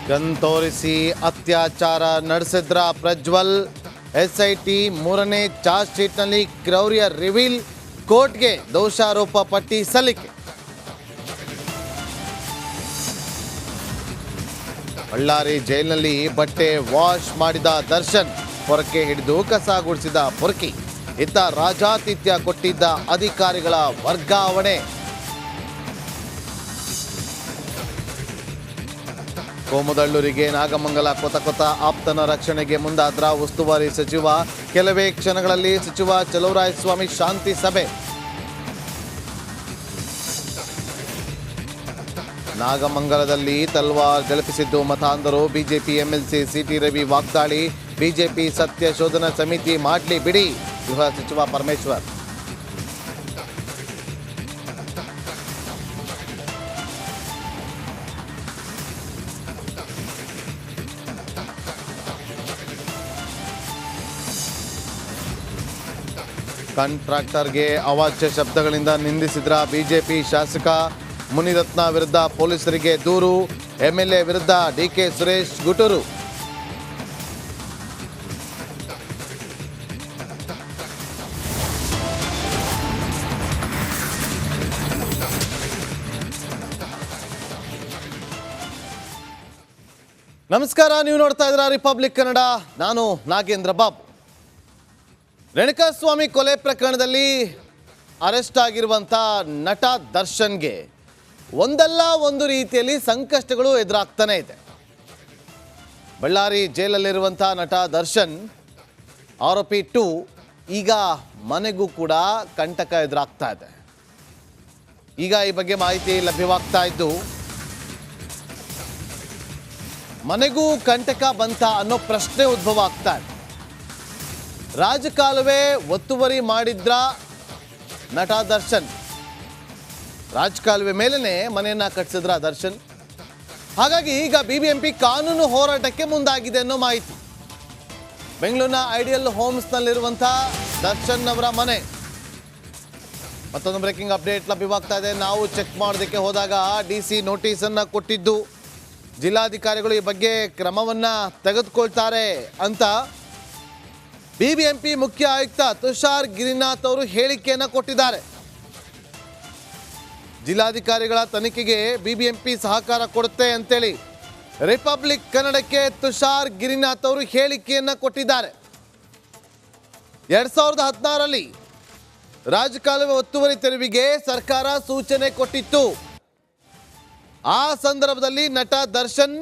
ಗಂತೋರಿಸಿ ಅತ್ಯಾಚಾರ ನಡೆಸಿದ್ರ ಪ್ರಜ್ವಲ್. ಎಸ್ಐಟಿ ಮೂರನೇ ಚಾರ್ಜ್ ಶೀಟ್ನಲ್ಲಿ ಕ್ರೌರ್ಯ ರಿವೀಲ್. ಕೋರ್ಟ್ಗೆ ದೋಷಾರೋಪ ಪಟ್ಟಿ ಸಲ್ಲಿಕೆ. ಬಳ್ಳಾರಿ ಜೈಲಿನಲ್ಲಿ ಬಟ್ಟೆ ವಾಶ್ ಮಾಡಿದ ದರ್ಶನ್. ಪೊರಕೆ ಹಿಡಿದು ಕಸ ಗುಡಿಸಿದ ಪೊರಕಿ. ಇತ್ತ ರಾಜಾತಿಥ್ಯ ಕೊಟ್ಟಿದ್ದ ಅಧಿಕಾರಿಗಳ ವರ್ಗಾವಣೆ. ಕೋಮುದಳ್ಳೂರಿಗೆ ನಾಗಮಂಗಲ ಕೊತ ಆಪ್ತನ ರಕ್ಷಣೆಗೆ ಮುಂದಾದ್ರ ಉಸ್ತುವಾರಿ ಸಚಿವ. ಕೆಲವೇ ಕ್ಷಣಗಳಲ್ಲಿ ಸಚಿವ ಚಲುವರಾಯಸ್ವಾಮಿ ಶಾಂತಿ ಸಭೆ. ನಾಗಮಂಗಲದಲ್ಲಿ ತಲ್ವಾರ್ ಜಲಪಿಸಿದ್ದು ಮತಾಂಧರು. ಬಿಜೆಪಿ ಎಂಎಲ್ಸಿ ಸಿಟಿ ರವಿ ವಾಗ್ದಾಳಿ. ಬಿಜೆಪಿ ಸತ್ಯ ಶೋಧನಾ ಸಮಿತಿ ಮಾಡ್ಲಿ ಬಿಡಿ. ಗೃಹ ಸಚಿವ ಪರಮೇಶ್ವರ್. ಕಾಂಟ್ರಾಕ್ಟರ್ಗೆ ಅವಾಚ್ಯ ಶಬ್ದಗಳಿಂದ ನಿಂದಿಸಿದ್ರ ಬಿಜೆಪಿ ಶಾಸಕ. ಮುನಿರತ್ನ ವಿರುದ್ಧ ಪೊಲೀಸರಿಗೆ ದೂರು. ಎಂಎಲ್ಎ ವಿರುದ್ಧ ಡಿಕೆ ಸುರೇಶ್ ಗುಟುರು. ನಮಸ್ಕಾರ, ನೀವು ನೋಡ್ತಾ ಇದ್ದೀರಾ ರಿಪಬ್ಲಿಕ್ ಕನ್ನಡ. ನಾನು ನಾಗೇಂದ್ರ ಬಾಬು. ರೇಣುಕಾಸ್ವಾಮಿ ಕೊಲೆ ಪ್ರಕರಣದಲ್ಲಿ ಅರೆಸ್ಟ್ ಆಗಿರುವಂಥ ನಟ ದರ್ಶನ್ಗೆ ಒಂದಲ್ಲ ಒಂದು ರೀತಿಯಲ್ಲಿ ಸಂಕಷ್ಟಗಳು ಎದುರಾಗ್ತಾನೆ ಇದೆ. ಬಳ್ಳಾರಿ ಜೈಲಲ್ಲಿರುವಂಥ ನಟ ದರ್ಶನ್ ಆರೋಪಿ 2 ಈಗ ಮನೆಗೂ ಕೂಡ ಕಂಟಕ ಎದುರಾಗ್ತಾ ಇದೆ. ಈಗ ಈ ಬಗ್ಗೆ ಮಾಹಿತಿ ಲಭ್ಯವಾಗ್ತಾ ಇದ್ದು, ಮನೆಗೂ ಕಂಟಕ ಬಂತ ಅನ್ನೋ ಪ್ರಶ್ನೆ ಉದ್ಭವ ಆಗ್ತಾ ಇದೆ. ರಾಜಕಾಲುವೆ ಒತ್ತುವರಿ ಮಾಡಿದ್ರ ನಟ ದರ್ಶನ್. ರಾಜಕಾಲುವೆ ಮೇಲೇ ಮನೆಯನ್ನ ಕಟ್ಟಿಸಿದ್ರ ದರ್ಶನ್. ಹಾಗಾಗಿ ಈಗ ಬಿಬಿಎಂಪಿ ಕಾನೂನು ಹೋರಾಟಕ್ಕೆ ಮುಂದಾಗಿದೆ ಅನ್ನೋ ಮಾಹಿತಿ. ಬೆಂಗಳೂರಿನ ಐಡಿಯಲ್ ಹೋಮ್ಸ್ನಲ್ಲಿರುವಂಥ ದರ್ಶನ್ ಅವರ ಮನೆ. ಮತ್ತೊಂದು ಬ್ರೇಕಿಂಗ್ ಅಪ್ಡೇಟ್ ಲಭ್ಯವಾಗ್ತಾ ಇದೆ. ನಾವು ಚೆಕ್ ಮಾಡೋದಕ್ಕೆ ಹೋದಾಗ DC ನೋಟಿಸನ್ನು ಕೊಟ್ಟಿದ್ದು, ಜಿಲ್ಲಾಧಿಕಾರಿಗಳು ಈ ಬಗ್ಗೆ ಕ್ರಮವನ್ನು ತೆಗೆದುಕೊಳ್ತಾರೆ ಅಂತ ಬಿಬಿಎಂಪಿ ಮುಖ್ಯ ಆಯುಕ್ತ ತುಷಾರ್ ಗಿರಿನಾಥ್ ಅವರು ಹೇಳಿಕೆಯನ್ನು ಕೊಟ್ಟಿದ್ದಾರೆ. ಜಿಲ್ಲಾಧಿಕಾರಿಗಳ ತನಿಖೆಗೆ ಬಿಬಿಎಂಪಿ ಸಹಕಾರ ಕೊಡುತ್ತೆ ಅಂತೇಳಿ ರಿಪಬ್ಲಿಕ್ ಕನ್ನಡಕ್ಕೆ ತುಷಾರ್ ಗಿರಿನಾಥ್ ಅವರು ಹೇಳಿಕೆಯನ್ನು ಕೊಟ್ಟಿದ್ದಾರೆ. 2016ರಲ್ಲಿ ರಾಜಕಾಲುವೆ ಒತ್ತುವರಿ ತೆರವಿಗೆ ಸರ್ಕಾರ ಸೂಚನೆ ಕೊಟ್ಟಿತ್ತು. ಆ ಸಂದರ್ಭದಲ್ಲಿ ನಟ ದರ್ಶನ್